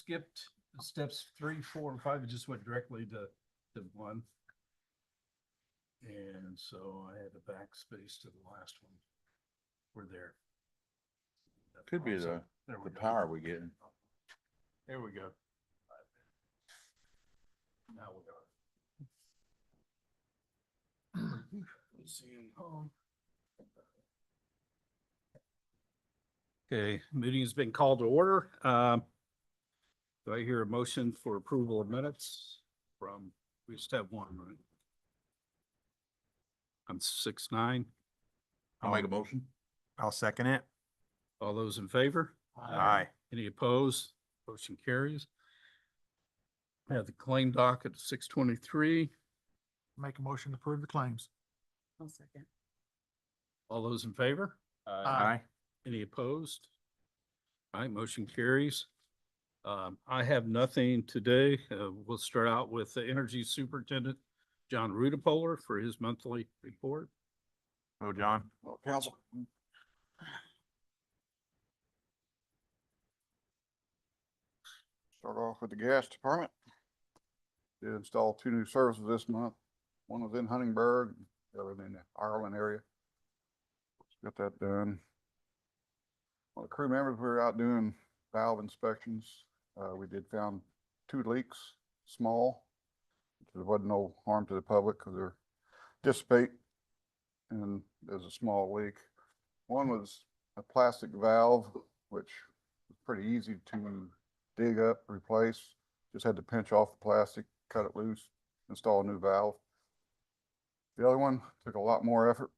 skipped steps 3, 4, and 5. It just went directly to 1. And so I had to backspace to the last one. We're there. Could be So, the there we go. power we get. There we go. Now we got it. Let's see. Okay, meeting has been called to order. Do I hear a motion for approval of minutes from, we just have one, right? On 6/9. I'll make a motion. I'll second it. All those in favor? Aye. Any opposed? Motion carries. We have the claim docket of 6/23. Make a motion to approve the claims. I'll second. All those in favor? Aye. Any opposed? All right, motion carries. I have nothing today. We'll start out with the Energy Superintendent, John Rudipolar, for his monthly report. Oh, John. Well, council. Start off with the gas department. Did install 2 new services this month. One was in Huntingburg, the other in the Ireland area. Got that done. Well, the crew members, we were out doing valve inspections. We did found 2 leaks, small. There wasn't no harm to the public because they're dissipate. And there's a small leak. One was a plastic valve, which was pretty easy to dig up, replace. Just had to pinch off the plastic, cut it loose, install a new valve. The other one took a lot more effort.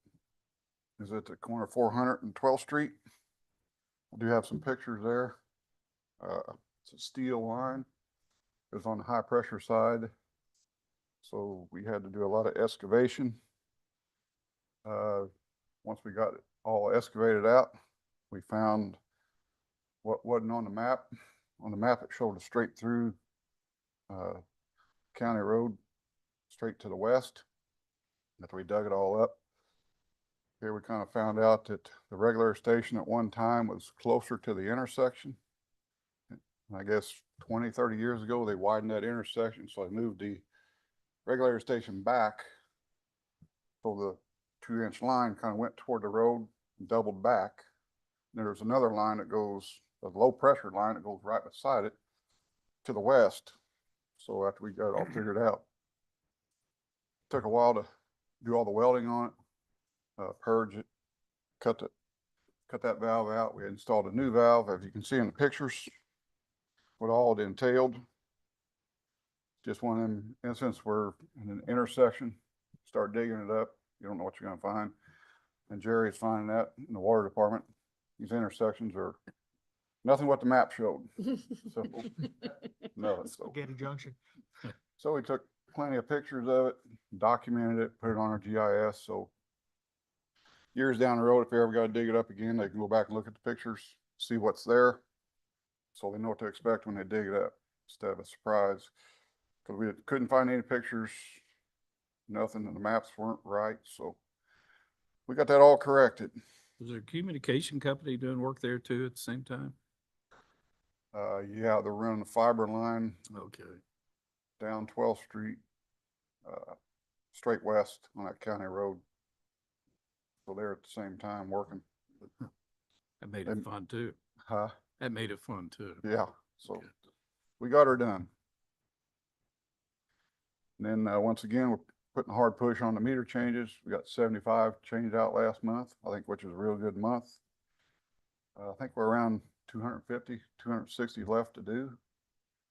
Is at the corner of 400 and 12th Street. I do have some pictures there. It's a steel line. It was on the high pressure side. So we had to do a lot of excavation. Once we got it all excavated out, we found what wasn't on the map. On the map, it showed a straight through county road, straight to the west. After we dug it all up, here we kind of found out that the regulator station at one time was closer to the intersection. And I guess 20, 30 years ago, they widened that intersection, so they moved the regulator station back. So the 2-inch line kind of went toward the road and doubled back. And there's another line that goes, a low pressure line that goes right beside it to the west. So after we got it all figured out, took a while to do all the welding on it, purge it, cut that valve out. We installed a new valve, as you can see in the pictures, what all it entailed. Just one of them instances where in an intersection, start digging it up, you don't know what you're gonna find. And Jerry's finding that in the water department. These intersections are nothing what the map showed. So, no, so. Spaghetti Junction. So we took plenty of pictures of it, documented it, put it on our GIS, so years down the road, if they ever gotta dig it up again, they can go back and look at the pictures, see what's there. So they know what to expect when they dig it up, instead of a surprise. Cause we couldn't find any pictures, nothing, and the maps weren't right, so we got that all corrected. Was there a communication company doing work there too at the same time? Yeah, they're running the fiber line Okay. down 12th Street, straight west on that county road. So they're at the same time working. That made it fun too. Huh? That made it fun too. Yeah, so Good. we got her done. And then, once again, we're putting a hard push on the meter changes. We got 75 changed out last month, I think, which was a real good month. I think we're around 250, 260 left to do.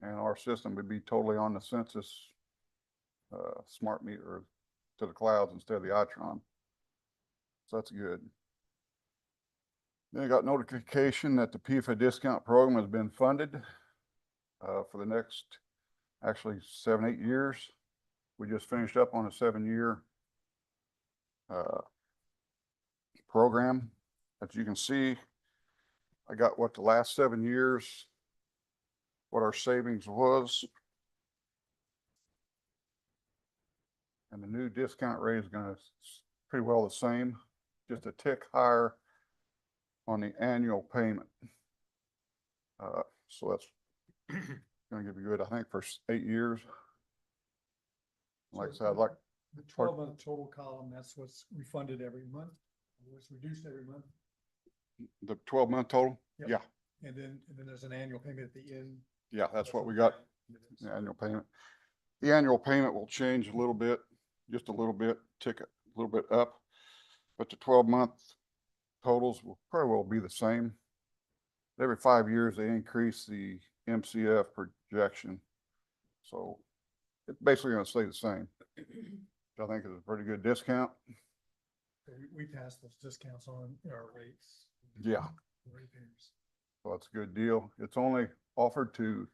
And our system would be totally on the census smart meter to the clouds instead of the Itron. So that's good. Then I got notification that the PFA discount program has been funded for the next, actually 7-8 years. We just finished up on a 7-year program. As you can see, I got what the last 7 years, what our savings was. And the new discount rate is gonna pretty well the same, just a tick higher on the annual payment. So that's Gonna give you good, I think, for 8 years. Like I So said, I'd like, The 12-month total column, that's what's refunded every month, what's reduced every month, the 12-month total? Yep. Yeah, and then there's an annual payment at the end. yeah, that's what we got, the annual payment. The annual payment will change a little bit, just a little bit, tick a little bit up. But the 12-month totals will probably will be the same. Every 5 years, they increase the MCF projection. So it's basically gonna stay the same. Which I think is a pretty good discount. So we pass those discounts on our rates. Yeah. Ratepayers. So it's a good deal. It's only offered to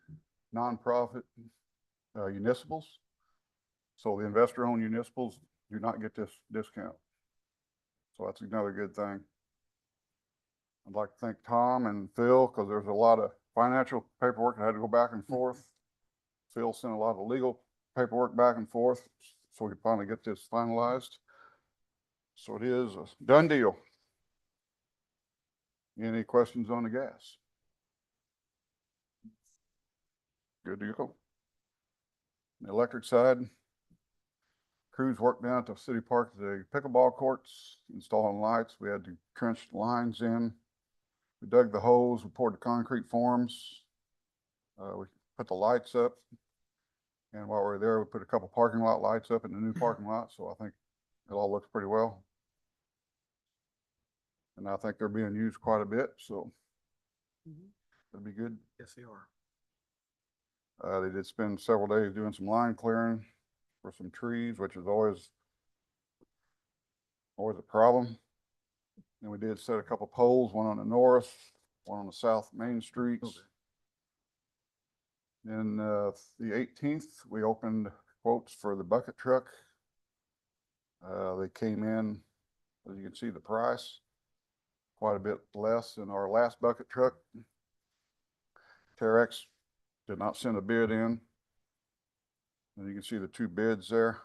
nonprofit municipals. So the investor-owned municipals do not get this discount. So that's another good thing. I'd like to thank Tom and Phil, because there's a lot of financial paperwork that had to go back and forth. Phil sent a lot of legal paperwork back and forth, so we could finally get this finalized. So it is a done deal. Any questions on the gas? Good to go. The electric side, crews worked down at the city park, the pickleball courts, installing lights. We had to trench lines in. We dug the holes, we poured the concrete forms. We put the lights up. And while we were there, we put a couple parking lot lights up in the new parking lot, so I think it all looks pretty well. And I think they're being used quite a bit, so it'll be good. Yes, they are. They did spend several days doing some line clearing for some trees, which is always a problem. And we did set a couple poles, one on the north, one on the south main streets. And the 18th, we opened quotes for the bucket truck. They came in, as you can see, the price quite a bit less than our last bucket truck. Terex did not send a bid in. And you can see the two bids there.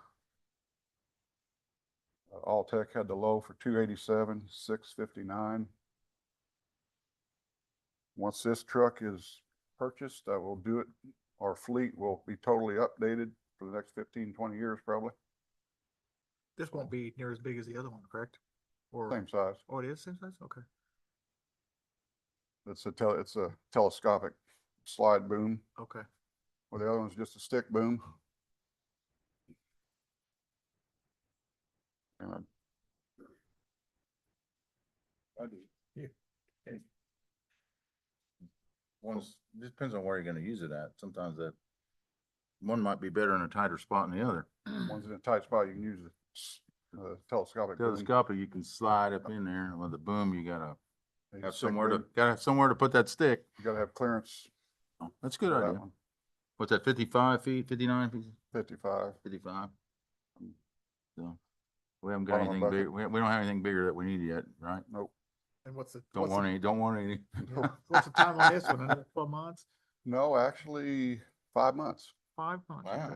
Alltech had the low for 287, 659. Once this truck is purchased, I will do it. Our fleet will be totally updated for the next 15, 20 years probably. This won't be near as big as the other one, correct? Or, Same size. oh, it is same size? Okay. It's a telescopic slide boom, Okay. where the other one's just a stick boom. And I do. Yeah. Okay. One's, just depends on where you're gonna use it at. Sometimes that one might be better in a tighter spot than the other. one's in a tight spot, you can use the telescopic boom. Telescopic, you can slide up in there. With the boom, you gotta You have stick somewhere to, boom. gotta have somewhere to put that stick. You gotta have clearance. Oh, that's a good for that idea. one. What's that, 55 feet, 59 feet, 55. 55? So, we haven't got Bottom of anything bucket. big, we don't have anything bigger that we need yet, right? Nope. And what's the? Don't want any, don't want any. What's the time on this one? Another 12 months? No, actually 5 months. 5 months? Wow. Okay.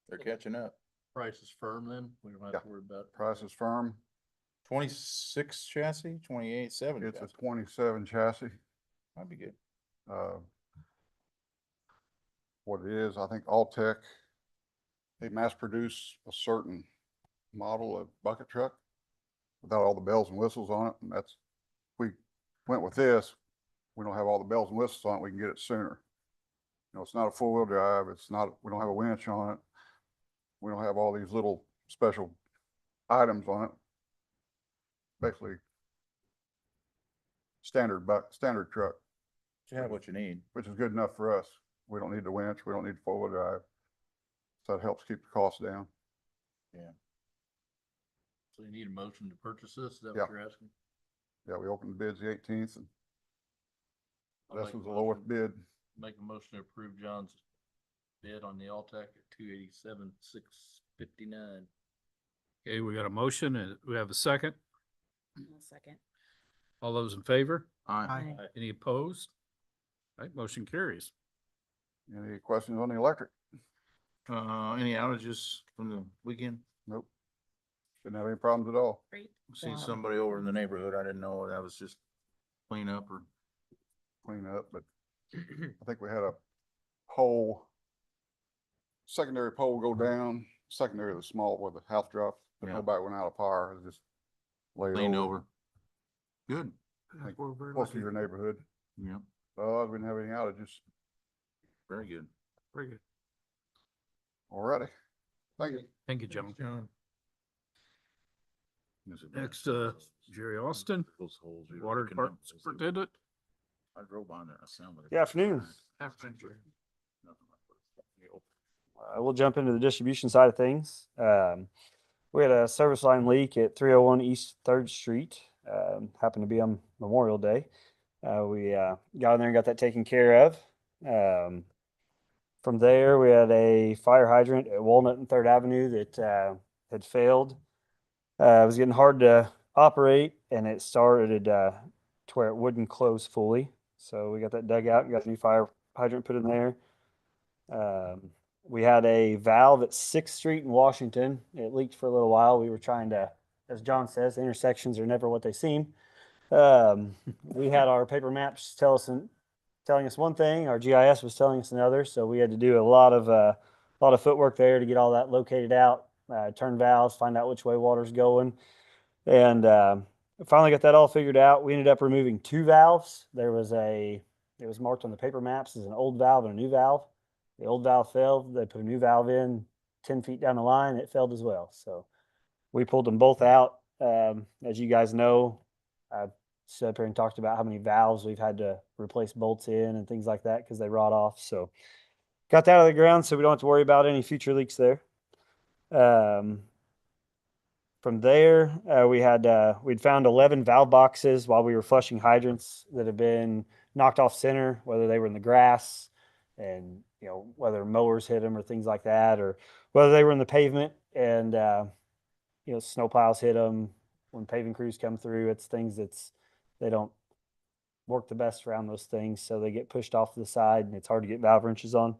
They're catching up. Price is firm then, we don't have Yeah. to worry about. it. Price is firm. 26 chassis, 28, 7 It's a chassis. 27 chassis. That'd be good. Uh, What it is, I think Alltech, they mass produce a certain model of bucket truck without all the bells and whistles on it. And that's, we went with this, we don't have all the bells and whistles on it, we can get it sooner. You know, it's not a four-wheel drive, it's not, we don't have a winch on it. We don't have all these little special items on it. Basically, standard truck, You have what you need. which is good enough for us. We don't need the winch, we don't need four-wheel drive. So it helps keep the costs down. So you need a motion to purchase this, is that Yeah. what you're asking? Yeah, we opened the bids the 18th and I'll this make a was the lowest motion- bid. Make a motion to approve John's bid on the Altech at 287, 659. Okay, we got a motion and we have a second. I'll second. All those in favor? Aye. Any opposed? All right, motion carries. Any questions on the electric? Any outages from the weekend? Nope. Didn't have any problems at all. Great. See somebody over in the neighborhood. I didn't know that was just clean up or. Clean up, but I think we had a pole, secondary pole go down, secondary the small where the house dropped, but Yeah. nobody went out of power, it just laid Leaned over. over. Good. Like, We're very Close to lucky. your neighborhood. Yeah, We didn't have any outages. very good. Very good. Alrighty. Thank you. Thank you, gentlemen. John. Next, Jerry Austin, Those holes you're Water looking up, Department Superintendent. I drove by there, I sounded. Good afternoon. We'll jump into the distribution side of things. We had a service line leak at 301 East 3rd Street. Happened to be on Memorial Day. We got in there and got that taken care of. From there, we had a fire hydrant at Walnut and 3rd Avenue that had failed. It was getting hard to operate, and it started to where it wouldn't close fully. So we got that dug out and got a new fire hydrant put in there. We had a valve at 6th Street in Washington. It leaked for a little while. We were trying to, as John says, intersections are never what they seem. We had our paper maps telling us one thing, our GIS was telling us another. So we had to do a lot of footwork there to get all that located out, turn valves, find out which way water's going. And finally got that all figured out. We ended up removing 2 valves. It was marked on the paper maps as an old valve and a new valve. The old valve failed. They put a new valve in 10 feet down the line. It failed as well. So we pulled them both out. As you guys know, I stood up here and talked about how many valves we've had to replace bolts in and things like that because they rot off. So got that out of the ground so we don't have to worry about any future leaks there. From there, we'd found 11 valve boxes while we were flushing hydrants that had been knocked off center, whether they were in the grass and, whether mowers hit them or things like that, or whether they were in the pavement and, snow plows hit them. When paving crews come through, it's things they don't work the best around those things. So they get pushed off to the side and it's hard to get valve wrenches on.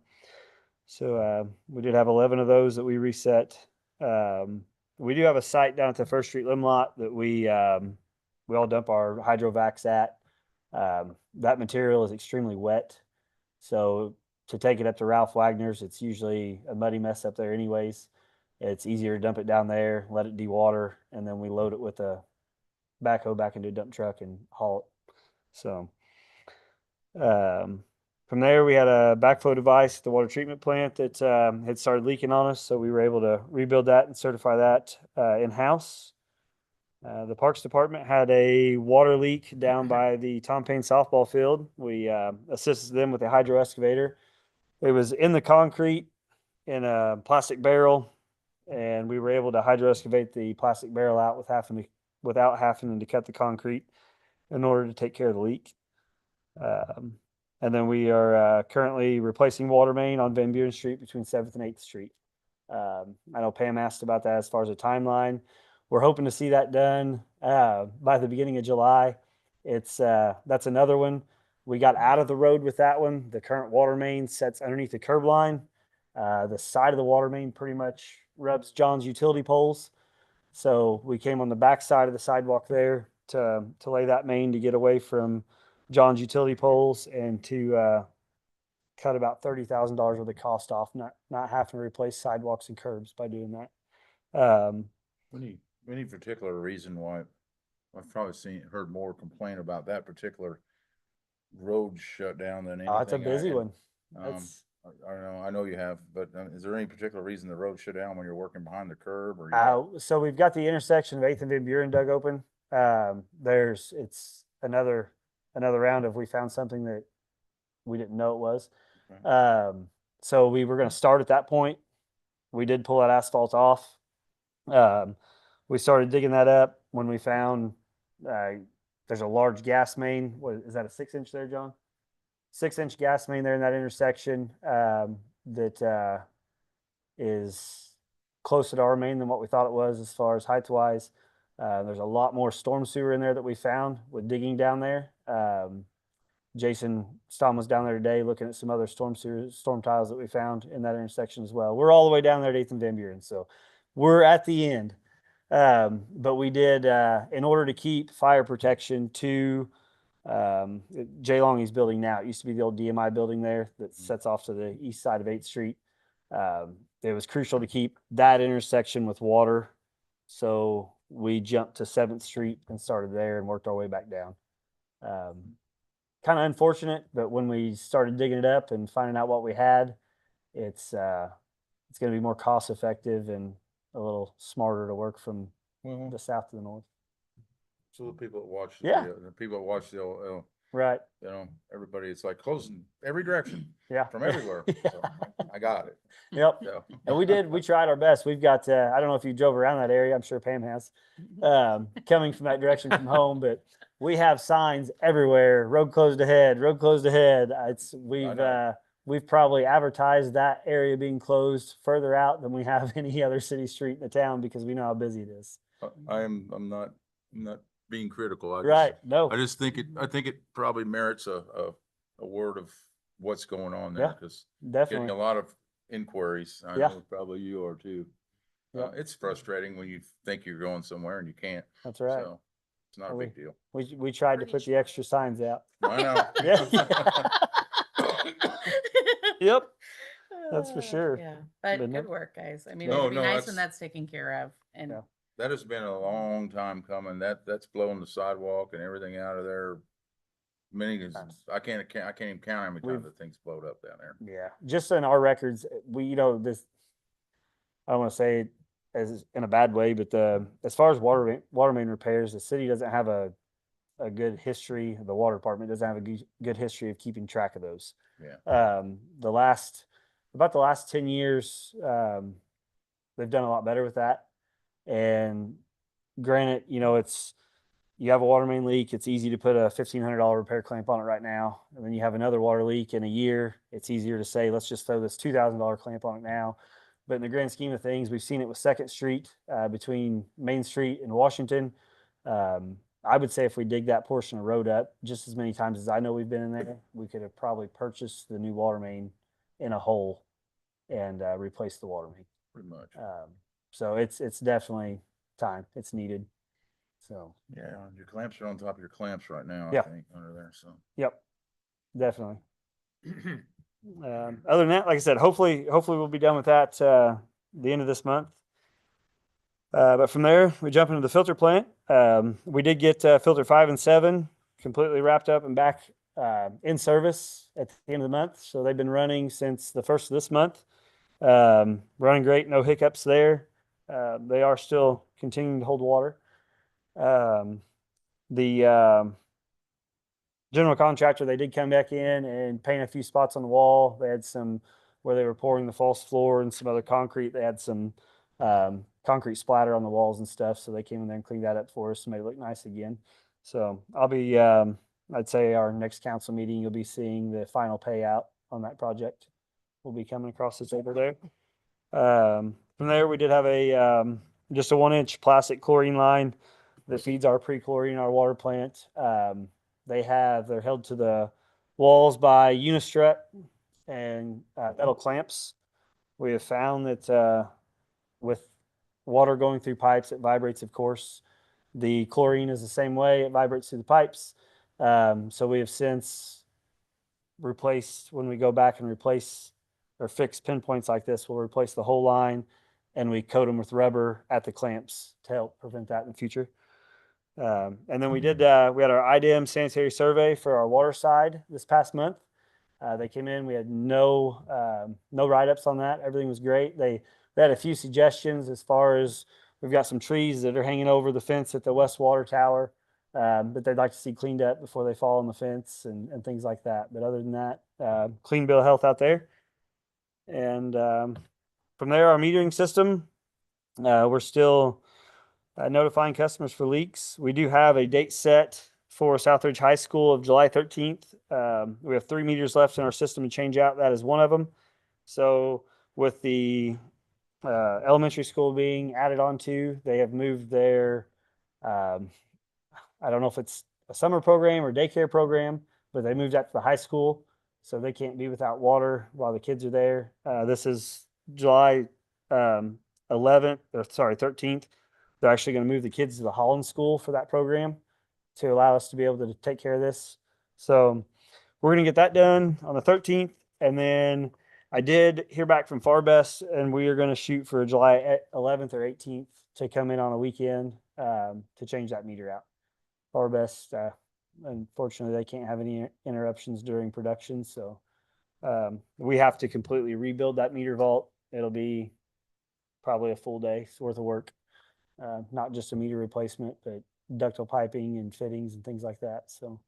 So we did have 11 of those that we reset. We do have a site down at the 1st Street limb lot that we all dump our hydrovacs at. That material is extremely wet. So to take it up to Ralph Wagner's, it's usually a muddy mess up there anyways. It's easier to dump it down there, let it dewater, and then we load it with a backhoe back into a dump truck and haul it. So from there, we had a backflow device at the water treatment plant that had started leaking on us. So we were able to rebuild that and certify that in-house. The Parks Department had a water leak down by the Tom Payne softball field. We assisted them with a hydro excavator. It was in the concrete in a plastic barrel, and we were able to hydro excavate the plastic barrel out without having to cut the concrete in order to take care of the leak. And then we are currently replacing water main on Van Buren Street between 7th and 8th Street. I know Pam asked about that as far as a timeline. We're hoping to see that done by the beginning of July. That's another one. We got out of the road with that one. The current water main sets underneath the curb line. The side of the water main pretty much rubs John's utility poles. So we came on the back side of the sidewalk there to lay that main to get away from John's utility poles and to cut about $30,000 worth of cost off, not having to replace sidewalks and curbs by doing that. Any particular reason why? I've probably heard more complaint about that particular road shut down than anything. It's a busy one. I don't know. I know you have, but is there any particular reason the road shut down when you're working behind the curb or? So we've got the intersection of 8th and Van Buren dug open. It's another round of we found something that we didn't know it was. Okay. So we were going to start at that point. We did pull that asphalt off. We started digging that up when we found there's a large gas main. What is that, a 6-inch there, John? 6-inch gas main there in that intersection that is closer to our main than what we thought it was as far as height wise. There's a lot more storm sewer in there that we found with digging down there. Jason Stom was down there today looking at some other storm tiles that we found in that intersection as well. We're all the way down there at 8th and Van Buren, so we're at the end. But we did, in order to keep fire protection to Jay Long's building now. It used to be the old DMI building there that sets off to the east side of 8th Street. It was crucial to keep that intersection with water. So we jumped to 7th Street and started there and worked our way back down. Kind of unfortunate, but when we started digging it up and finding out what we had, it's going to be more cost effective and a little smarter to work from Well, the south to the north. so the people that watch, Yeah. the people that watch the, Right. you know, everybody, it's like closing every direction Yeah. from everywhere. So, I got it. Yep. So, And we tried our best. We've got, I don't know if you drove around that area. I'm sure Pam has, coming from that direction from home, but we have signs everywhere. Road closed ahead, road closed ahead. know. We've probably advertised that area being closed further out than we have any other city street in the town because we know how busy it is. I'm not being critical. Right. No, I just think I think it probably merits a word of what's going on there, Yeah, because getting a definitely. lot of inquiries. I Yeah. know probably you are too. Yeah. It's frustrating when you think you're going somewhere and you can't. That's right. So it's not a Well, big deal. We tried to put the extra signs out. I know. Yeah. Yep. That's for sure. Yeah, but But no- good work, guys. I mean, No, it'd be no, nice that's- when that's taken care of and Yeah. That has been a long time coming. That's blowing the sidewalk and everything out of there. I can't even count how many times We've- the thing's blowed up down there. Yeah, just in our records, we this. I don't want to say it as in a bad way, but as far as water main repairs, the city doesn't have a good history. The water department doesn't have a good history of keeping track of those. Yeah. About the last 10 years, they've done a lot better with that. And granted, you have a water main leak, it's easy to put a $1,500 repair clamp on it right now. And then you have another water leak in a year, it's easier to say, let's just throw this $2,000 clamp on it now. But in the grand scheme of things, we've seen it with 2nd Street between Main Street and Washington. I would say if we dig that portion of road up just as many times as I know we've been in there, we could have probably purchased the new water main in a hole and replaced the water main. Pretty much. So it's definitely time. It's needed. So Yeah, your clamps are on top of your clamps right now, I Yeah. think, under there, so. yep, definitely. Other than that, like I said, hopefully we'll be done with that the end of this month. But from there, we jump into the filter plant. We did get filter 5 and 7 completely wrapped up and back in service at the end of the month. So they've been running since the first of this month. Running great, no hiccups there. They are still continuing to hold water. The general contractor, they did come back in and paint a few spots on the wall. They had some where they were pouring the false floor and some other concrete. They had some concrete splatter on the walls and stuff. So they came in there and cleaned that up for us and made it look nice again. So I'll be, I'd say our next council meeting, you'll be seeing the final payout on that project. We'll be coming across the table there. From there, we did have just a 1-inch plastic chlorine line that feeds our pre-chlorine, our water plant. They're held to the walls by Unistrut and metal clamps. We have found that with water going through pipes, it vibrates, of course. The chlorine is the same way, it vibrates through the pipes. So we have since replaced, when we go back and replace or fix pinpoints like this, we'll replace the whole line and we coat them with rubber at the clamps to help prevent that in the future. And then we had our IDM sanitary survey for our water side this past month. They came in, we had no write-ups on that. Everything was great. They had a few suggestions as far as we've got some trees that are hanging over the fence at the West Water Tower that they'd like to see cleaned up before they fall on the fence and things like that. But other than that, clean bill of health out there. And from there, our metering system, we're still notifying customers for leaks. We do have a date set for Southridge High School of July 13th. We have 3 meters left in our system to change out. That is one of them. So with the elementary school being added onto, they have moved their, I don't know if it's a summer program or daycare program, but they moved that to the high school. So they can't be without water while the kids are there. This is July 13th. They're actually going to move the kids to the Holland School for that program. to allow us to be able to take care of this. So we're gonna get that done on the 13th, and then I did hear back from Farbest, and we are gonna shoot for July 11th or 18th to come in on a weekend to change that meter out. Farbest, unfortunately, they can't have any interruptions during production, so we have to completely rebuild that meter vault. It'll be probably a full day's worth of work, not just a meter replacement, but ductile piping and fittings and things like that. So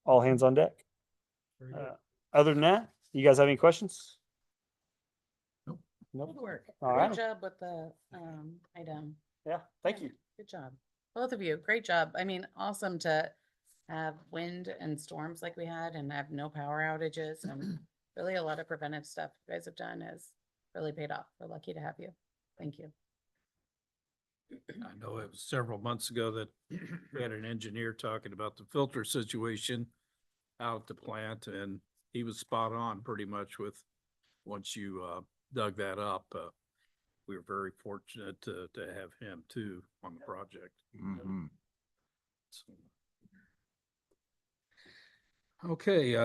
all hands on deck. Very good. Other than that, you guys have any questions? Nope. Nope. Good work. All Great right. job with the item. Yeah, thank you. Good job. Both of you, great job. I mean, awesome to have wind and storms like we had and have no power outages and really a lot of preventive stuff you guys have done has really paid off. We're lucky to have you. Thank you. I know it was several months ago that we had an engineer talking about the filter situation out at the plant, and he was spot on pretty much with, once you dug that up, we were very fortunate to have him too on the project. Mhm. So. Okay,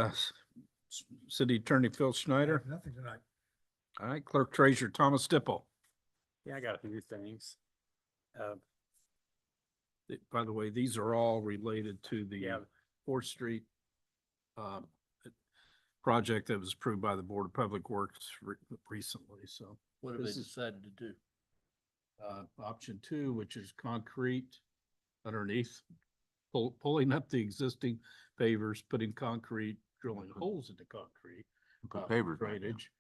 City Attorney Phil Schneider. Nothing tonight. All right, Clerk Treasurer Thomas Stipple. Yeah, I got a few things. By the way, these are all related to the Yeah. Fourth Street project that was approved by the Board of Public Works recently, so. What have they This is- decided to do? Option two, which is concrete underneath, pulling up the existing pavers, putting concrete, drilling holes into concrete. Put for pavers back down. drainage,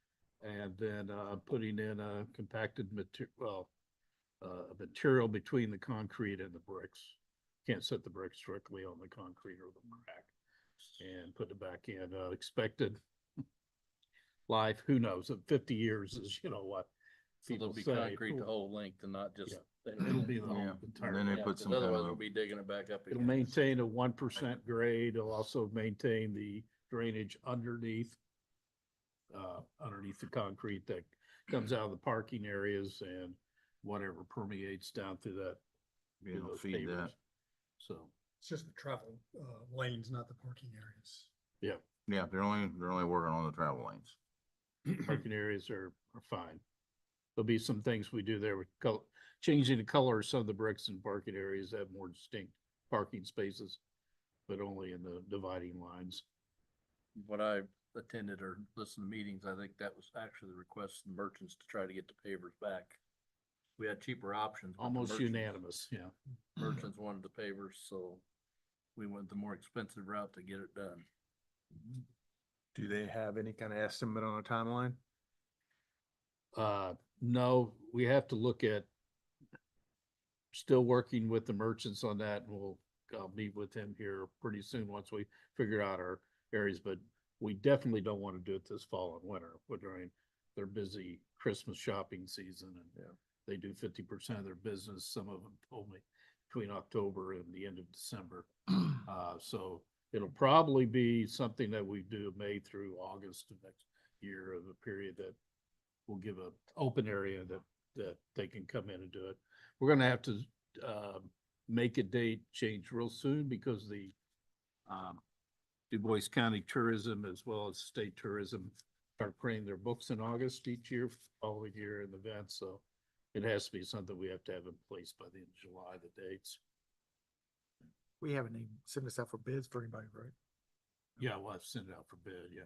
and then putting in a compacted material, a material between the concrete and the bricks. Can't set the bricks directly on the concrete or the crack. And put it back in, expected life, who knows, 50 years is, you know what. So there'll be people say. concrete the whole length and not just. Yeah, It'll be the Yeah, whole entire. and then they length. put 'Cause some kind otherwise of- we'll be digging it back up It'll again. maintain a 1% grade. It'll also maintain the drainage underneath the concrete that comes out of the parking areas and whatever permeates down through that. Be through able to those feed pavers. that. So, It's just the travel lanes, not the parking areas. Yeah, they're only working on the travel lanes. parking areas are fine. There'll be some things we do there with changing the color of some of the bricks in parking areas that have more distinct parking spaces, but only in the dividing lines. When I attended or listened to meetings, I think that was actually the request from merchants to try to get the pavers back. We had cheaper options. but the Almost merchants- unanimous, yeah. Merchants wanted the pavers, so we went the more expensive route to get it done. Do they have any kind of estimate on a timeline? No, we have to look at, still working with the merchants on that, and I'll meet with him here pretty soon once we figure out our areas, but we definitely don't want to do it this fall and winter, during their busy Christmas shopping season, and they do 50% of their business, some of them told me, between October and the end of December. So it'll probably be something that we do May through August of next year, of a period that will give a open area that they can come in and do it. We're gonna have to make a date change real soon because the Du Bois County Tourism as well as State Tourism are printing their books in August each year, following year in the event, so it has to be something we have to have in place by the end of July, the dates. We haven't even sent this out for bids for anybody, right? Yeah, we'll have to send it out for bid, yeah.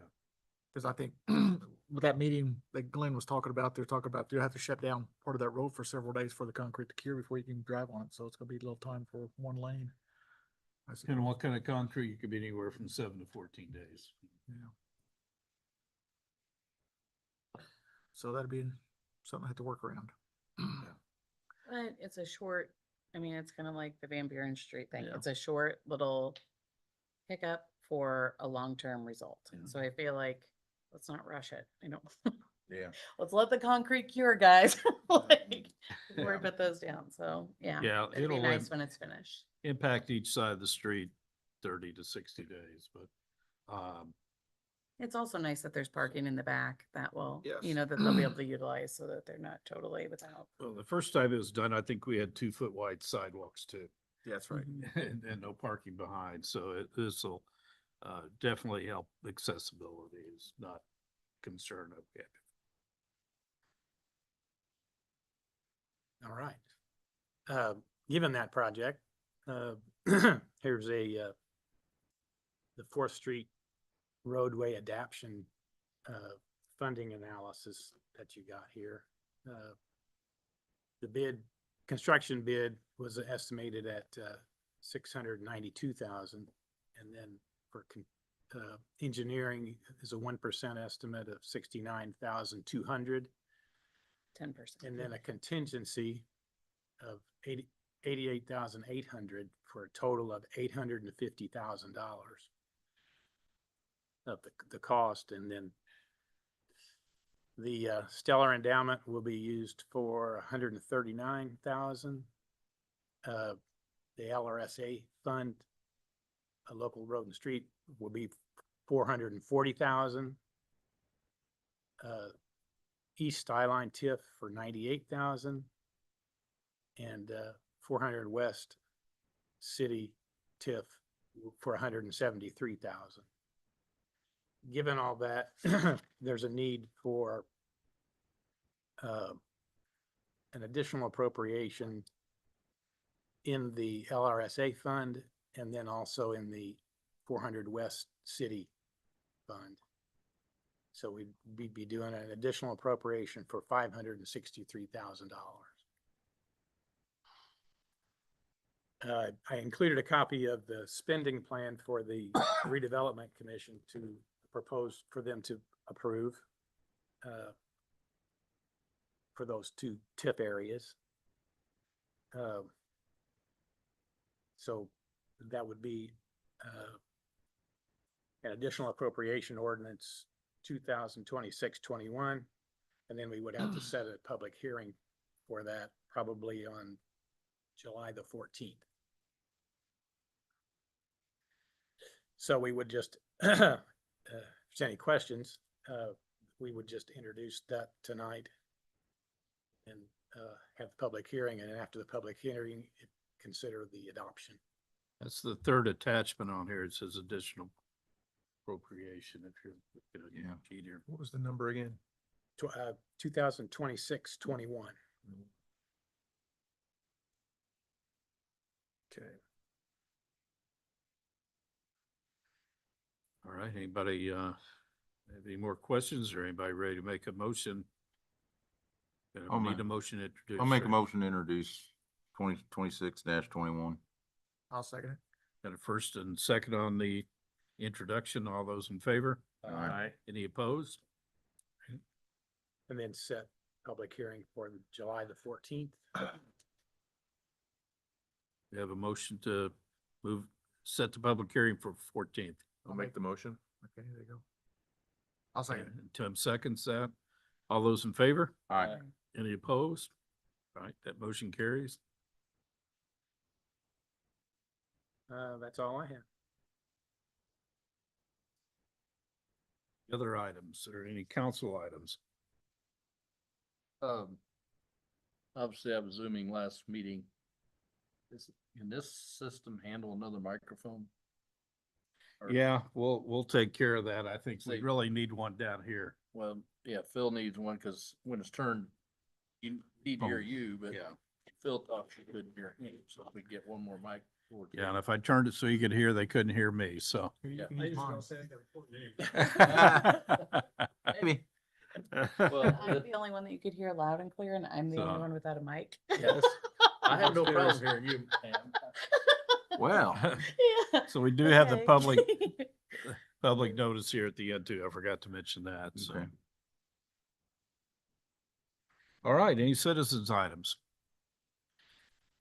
Because I think with that meeting that Glenn was talking about, they're talking about they'll have to shut down part of that road for several days for the concrete to cure before you can drive on it. So it's gonna be a little time for one lane. I said, And what kind of concrete? It could be anywhere from 7 to 14 days. yeah. So that'd be something I have to work around. But it's a short, I mean, it's kind of like the Van Buren Street thing. Yeah. It's a short little hiccup for a long-term result. Yeah. So I feel like, let's not rush it. I don't, Yeah. let's let the concrete cure, guys. Like, before we put those down. So, yeah. Yeah, It'd be it'll nice when it's finished. impact each side of the street 30 to 60 days, but It's also nice that there's parking in the back that will, Yes. you know, that they'll be able to utilize so that they're not totally without. well, the first time it was done, I think we had 2 foot wide sidewalks too. That's right. and no parking behind, so this'll definitely help accessibility is not concern of it. All right. Given that project, here's the Fourth Street roadway adaption funding analysis that you got here. The construction bid was estimated at 692,000, and then for engineering is a 1% estimate of 69,200. 10%. And then a contingency of 88,800 for a total of $850,000 of the cost. And then the Stellar Endowment will be used for 139,000. The LRSA fund, a local road and street, will be 440,000. East Skyline TIF for 98,000, and 400 West City TIF for 173,000. Given all that, there's a need for an additional appropriation in the LRSA fund and then also in the 400 West City fund. So we'd be doing an additional appropriation for $563,000. I included a copy of the spending plan for the redevelopment commission to propose for them to approve for those two TIF areas. So that would be an additional appropriation ordinance 2026-21, and then we would have to set a public hearing for that probably on July the 14th. So we would just, if there's any questions, we would just introduce that tonight and have the public hearing, and after the public hearing, consider the adoption. That's the third attachment on here. It says additional appropriation if you're looking at Yeah. sheet here. What was the number again? 2026-21. Okay. All right, anybody have any more questions or anybody ready to make a motion? I'll Need make- a motion to introduce. I'll make a right? motion to introduce 2026-21. I'll second it. Got a first and second on the introduction. All those in favor? Aye. Any opposed? And then set public hearing for July the 14th. We have a motion to set the public hearing for 14th. I'll make the motion. Okay, there you go. I'll second it. And Tim seconds that. All those in favor? Aye. Any opposed? All right, that motion carries. That's all I have. Other items or any council items? Obviously I was zooming last meeting. Can this system handle another microphone? Or- Yeah, we'll take care of that. I think we Say- really need one down here. Well, yeah, Phil needs one because when it's turned, you need to hear you, but Yeah. Phil thought she couldn't hear him, so if we get one more mic. forward. Yeah, and if I turned it so you could hear, they couldn't hear me, so. Yeah. I just gonna say that important name. Maybe. I'm the only one that you could hear loud and clear, and I'm the So- only one without a mic. Yes. I have no problem hearing you, Pam. Well, Yeah. So we do have the Okay. public notice here at the end too. I forgot to mention that, so. Okay. All right, any citizens items?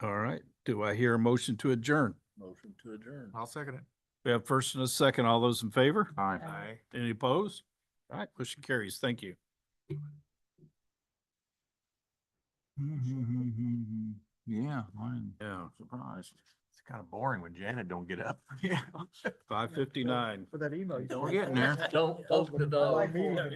All right, do I hear a motion to adjourn? Motion to adjourn. I'll second it. We have first and a second. All those in favor? aye. Any opposed? All right, motion carries. Thank you. Yeah, I'm Yeah, surprised. It's kind of boring when Janet don't get up. Yeah. 5:59. For that email. you Don't sent. getting there. Don't open the door. I like meeting.